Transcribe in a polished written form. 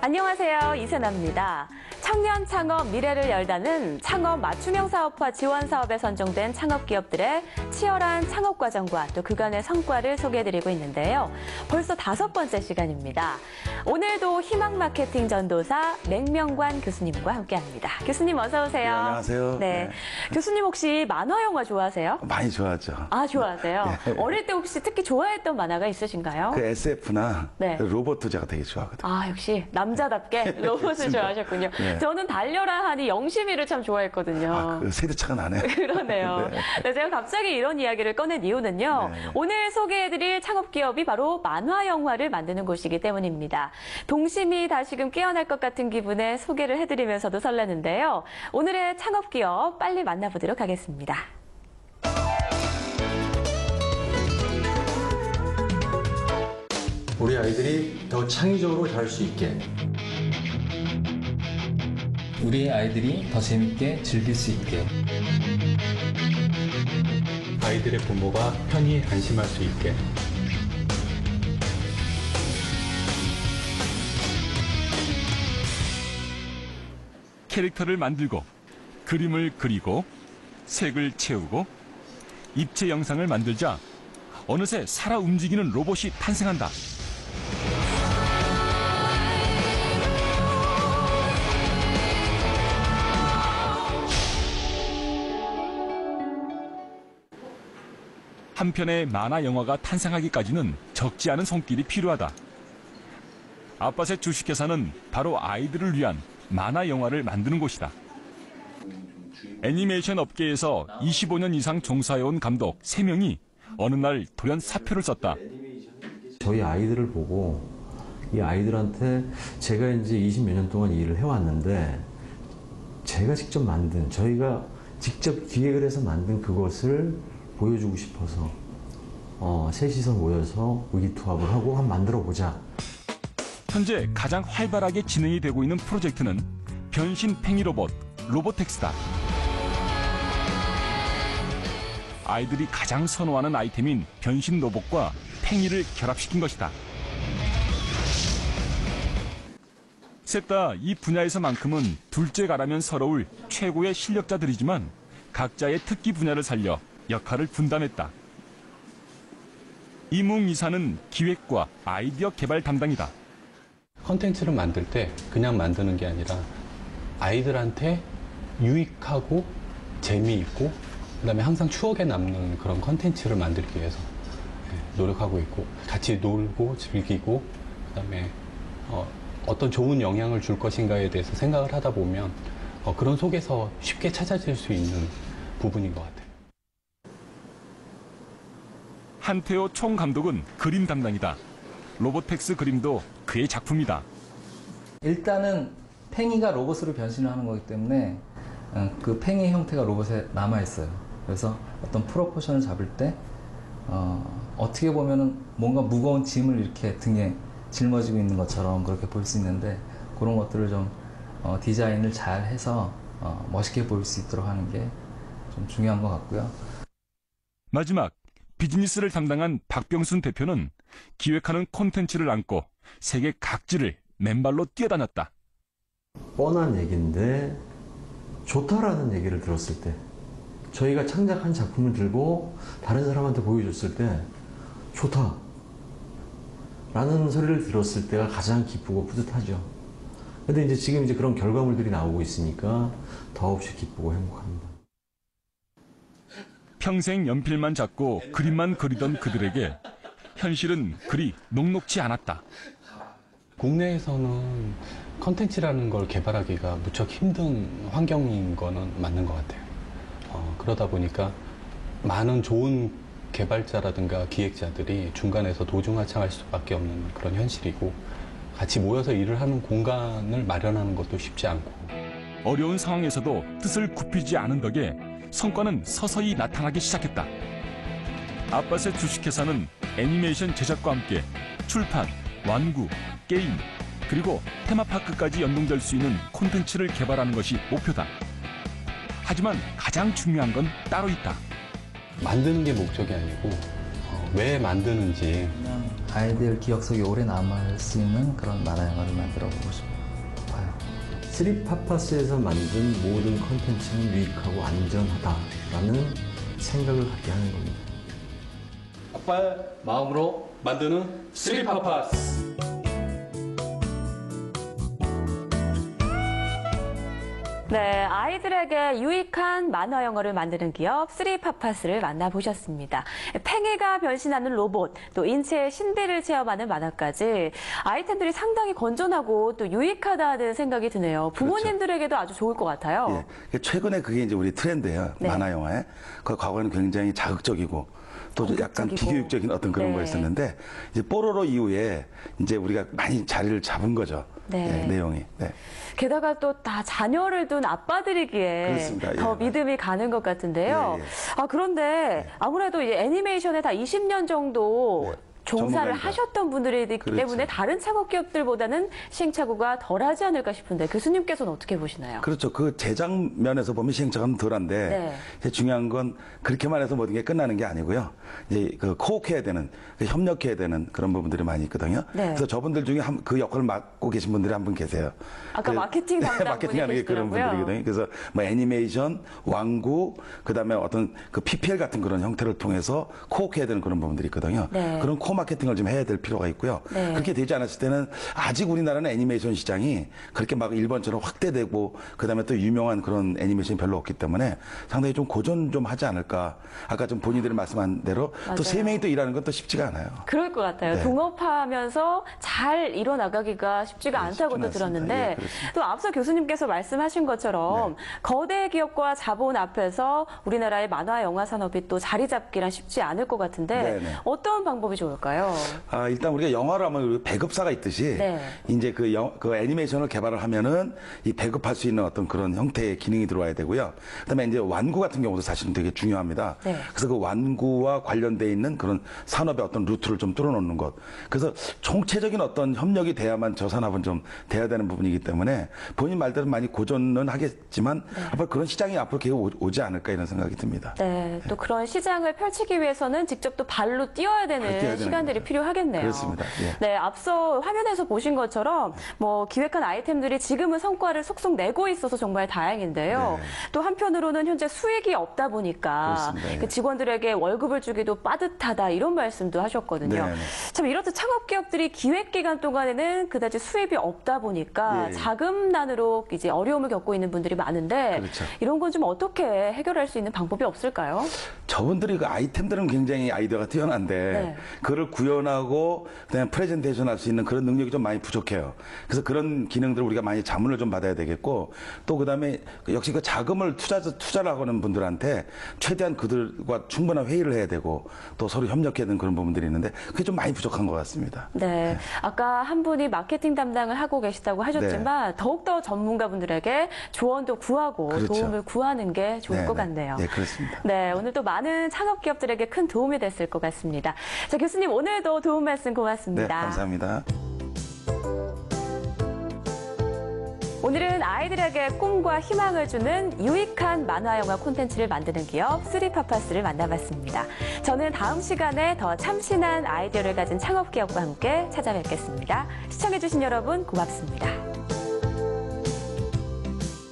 안녕하세요. 이세나입니다. 청년 창업 미래를 열다는 창업 맞춤형 사업화 지원 사업에 선정된 창업기업들의 치열한 창업 과정과 또 그간의 성과를 소개해드리고 있는데요. 벌써 5번째 시간입니다. 오늘도 희망 마케팅 전도사 맹명관 교수님과 함께합니다. 교수님 어서 오세요. 네, 안녕하세요. 네. 교수님 혹시 만화 영화 좋아하세요? 많이 좋아하죠. 아, 좋아하세요? 네. 어릴 때 혹시 특히 좋아했던 만화가 있으신가요? 그 SF나 네. 로봇 제가 되게 좋아하거든요. 아, 역시 남자답게 로봇을 좋아하셨군요. 네. 저는 달려라 하니 영심이를 참 좋아했거든요. 아, 그 세대차가 나네요. 그러네요. 네. 네, 제가 갑자기 이런 이야기를 꺼낸 이유는요. 네. 오늘 소개해드릴 창업기업이 바로 만화 영화를 만드는 곳이기 때문입니다. 동심이 다시금 깨어날 것 같은 기분에 소개를 해드리면서도 설레는데요. 오늘의 창업기업 빨리 만나보도록 하겠습니다. 우리 아이들이 더 창의적으로 자랄 수 있게, 우리 아이들이 더 재밌게 즐길 수 있게, 아이들의 부모가 편히 안심할 수 있게, 캐릭터를 만들고 그림을 그리고 색을 채우고 입체 영상을 만들자 어느새 살아 움직이는 로봇이 탄생한다. 한 편의 만화 영화가 탄생하기까지는 적지 않은 손길이 필요하다. 아빠의 주식회사는 바로 아이들을 위한 만화 영화를 만드는 곳이다. 애니메이션 업계에서 25년 이상 종사해온 감독 3명이 어느 날 돌연 사표를 썼다. 저희 아이들을 보고 이 아이들한테 제가 이제 20몇 년 동안 일을 해왔는데 제가 직접 만든, 저희가 직접 기획을 해서 만든 그것을 보여주고 싶어서 셋이서 모여서 의기투합을 하고 한번 만들어보자. 현재 가장 활발하게 진행이 되고 있는 프로젝트는 변신 팽이 로봇, 로보텍스다. 아이들이 가장 선호하는 아이템인 변신 로봇과 팽이를 결합시킨 것이다. 셋 다 이 분야에서만큼은 둘째가라면 서러울 최고의 실력자들이지만 각자의 특기 분야를 살려 역할을 분담했다. 이뭉 이사는 기획과 아이디어 개발 담당이다. 컨텐츠를 만들 때 그냥 만드는 게 아니라 아이들한테 유익하고 재미있고 그다음에 항상 추억에 남는 그런 컨텐츠를 만들기 위해서 노력하고 있고, 같이 놀고 즐기고 그다음에 어떤 좋은 영향을 줄 것인가에 대해서 생각을 하다 보면 그런 속에서 쉽게 찾아질 수 있는 부분인 것 같아요. 한태호 총감독은 그림 담당이다. 로보텍스 그림도 그의 작품이다. 일단은 팽이가 로봇으로 변신을 하는 거기 때문에 그 팽이 형태가 로봇에 남아있어요. 그래서 어떤 프로포션을 잡을 때 어떻게 보면은 뭔가 무거운 짐을 이렇게 등에 짊어지고 있는 것처럼 그렇게 볼 수 있는데, 그런 것들을 좀 디자인을 잘 해서 멋있게 보일 수 있도록 하는 게 좀 중요한 것 같고요. 마지막 비즈니스를 담당한 박병순 대표는 기획하는 콘텐츠를 안고 세계 각지를 맨발로 뛰어다녔다. 뻔한 얘기인데 좋다라는 얘기를 들었을 때, 저희가 창작한 작품을 들고 다른 사람한테 보여줬을 때 좋다 라는 소리를 들었을 때가 가장 기쁘고 뿌듯하죠. 근데 이제 지금 이제 그런 결과물들이 나오고 있으니까 더없이 기쁘고 행복합니다. 평생 연필만 잡고 그림만 그리던 그들에게 현실은 그리 녹록지 않았다. 국내에서는 컨텐츠라는 걸 개발하기가 무척 힘든 환경인 거는 맞는 것 같아요. 그러다 보니까 많은 좋은 개발자라든가 기획자들이 중간에서 도중하창할 수밖에 없는 그런 현실이고, 같이 모여서 일을 하는 공간을 마련하는 것도 쉽지 않고, 어려운 상황에서도 뜻을 굽히지 않은 덕에 성과는 서서히 나타나기 시작했다. 아빠의 주식회사는 애니메이션 제작과 함께 출판, 완구, 게임, 그리고 테마파크까지 연동될 수 있는 콘텐츠를 개발하는 것이 목표다. 하지만 가장 중요한 건 따로 있다. 만드는 게 목적이 아니고 왜 만드는지. 그냥 아이들 기억 속에 오래 남을 수 있는 그런 만화 영화를 만들어 보고 싶어요. 쓰리파파스에서 만든 모든 컨텐츠는 유익하고 안전하다라는 생각을 갖게 하는 겁니다. 아빠의 마음으로 만드는 쓰리파파스. 네, 아이들에게 유익한 만화 영어를 만드는 기업 쓰리파파스를 만나보셨습니다. 팽이가 변신하는 로봇, 또 인체의 신비를 체험하는 만화까지 아이템들이 상당히 건전하고 또 유익하다는 생각이 드네요. 부모님들에게도 아주 좋을 것 같아요. 예. 최근에 그게 이제 우리 트렌드예요. 네. 만화 영화에. 그 과거에는 굉장히 자극적이고 또 약간 공격적이고. 비교육적인 어떤 그런 네. 거였었는데 이제 뽀로로 이후에 이제 우리가 많이 자리를 잡은 거죠. 네. 예, 내용이. 네. 게다가 또 다 자녀를 둔 아빠들이기에 그렇습니다. 예, 더 맞아요. 믿음이 가는 것 같은데요. 예, 예. 그런데 아무래도 이제 애니메이션에 다 20년 정도 종사를 전문가니까. 하셨던 분들이기 그렇죠. 때문에 다른 창업 기업들보다는 시행착오가 덜하지 않을까 싶은데 교수님께서는 어떻게 보시나요? 그렇죠. 그 제작 면에서 보면 시행착오는 덜한데 네. 이제 중요한 건 그렇게만 해서 모든 게 끝나는 게 아니고요. 이제 그 코옥해야 되는, 그 협력해야 되는 그런 부분들이 많이 있거든요. 네. 그래서 저분들 중에 그 역할을 맡고 계신 분들이 한 분 계세요. 아까 마케팅 담당 마케팅하는 분이 게 그런 계시더라고요. 분들이거든요. 그래서 뭐 애니메이션, 완구, 그다음에 어떤 그 PPL 같은 그런 형태를 통해서 코옥해야 되는 그런 부분들이 있거든요. 네. 그런 코 마케팅을 좀 해야 될 필요가 있고요. 네. 그렇게 되지 않았을 때는 아직 우리나라는 애니메이션 시장이 그렇게 막 일본처럼 확대되고 그다음에 또 유명한 그런 애니메이션이 별로 없기 때문에 상당히 좀 고전 좀 하지 않을까. 아까 좀 본인들이 말씀한 대로 맞아요. 또 세 명이 또 일하는 건 또 쉽지가 않아요. 그럴 것 같아요. 네. 동업하면서 잘 이뤄나가기가 쉽지가 네, 않다고 또 쉽지는 않습니다. 들었는데 예, 그렇습니다. 또 앞서 교수님께서 말씀하신 것처럼 네. 거대 기업과 자본 앞에서 우리나라의 만화 영화 산업이 또 자리 잡기란 쉽지 않을 것 같은데 네, 네. 어떤 방법이 좋을까요? 아, 일단 우리가 영화를 하면 우리 배급사가 있듯이 네. 이제 그 애니메이션을 개발을 하면은 이 배급할 수 있는 어떤 그런 형태의 기능이 들어와야 되고요. 그다음에 이제 완구 같은 경우도 사실은 되게 중요합니다. 네. 그래서 그 완구와 관련돼 있는 그런 산업의 어떤 루트를 좀 뚫어놓는 것. 그래서 총체적인 어떤 협력이 돼야만 저 산업은 좀 돼야 되는 부분이기 때문에 본인 말대로 많이 고전은 하겠지만 앞으로 그런 시장이 앞으로 계속 오지 않을까 이런 생각이 듭니다. 네, 또 그런 시장을 펼치기 위해서는 직접 또 발로 뛰어야 되는 발로 뛰어야 되는 시간들이 거죠. 필요하겠네요. 그렇습니다. 예. 네, 앞서 화면에서 보신 것처럼 뭐 기획한 아이템들이 지금은 성과를 속속 내고 있어서 정말 다행인데요. 네. 또 한편으로는 현재 수익이 없다 보니까 그렇습니다. 예. 그 직원들에게 월급을 주기도 빠듯하다 이런 말씀도 하셨거든요. 네, 네. 참 이렇듯 창업 기업들이 기획 기간 동안에는 그다지 수입이 없다 보니까 예, 예. 자금난으로 이제 어려움을 겪고 있는 분들이 많은데 그렇죠. 이런 건 좀 어떻게 해결할 수 있는 방법이 없을까요? 저분들이 그 아이템들은 굉장히 아이디어가 뛰어난데 네. 그걸 구현하고 그냥 프레젠테이션 할 수 있는 그런 능력이 좀 많이 부족해요. 그래서 그런 기능들을 우리가 많이 자문을 좀 받아야 되겠고 또 그다음에 역시 그 자금을 투자를 하고는 분들한테 최대한 그들과 충분한 회의를 해야 되고 또 서로 협력해야 되는 그런 부분들이 있는데 그게 좀 많이 부족한 것 같습니다. 네. 아까 한 분이 마케팅 담당을 하고 계시다고 하셨지만 더욱더 전문가분들에게 조언도 구하고 그렇죠. 도움을 구하는 게 좋을 네, 것 네. 같네요. 네, 그렇습니다. 네, 오늘 또 많은 창업 기업들에게 큰 도움이 됐을 것 같습니다. 자, 교수님 오늘도 도움 말씀 네, 고맙습니다. 감사합니다. 오늘은 아이들에게 꿈과 희망을 주는 유익한 만화 영화 콘텐츠를 만드는 기업 쓰리파파스를 만나봤습니다. 저는 다음 시간에 더 참신한 아이디어를 가진 창업 기업과 함께 찾아뵙겠습니다. 시청해주신 여러분 고맙습니다.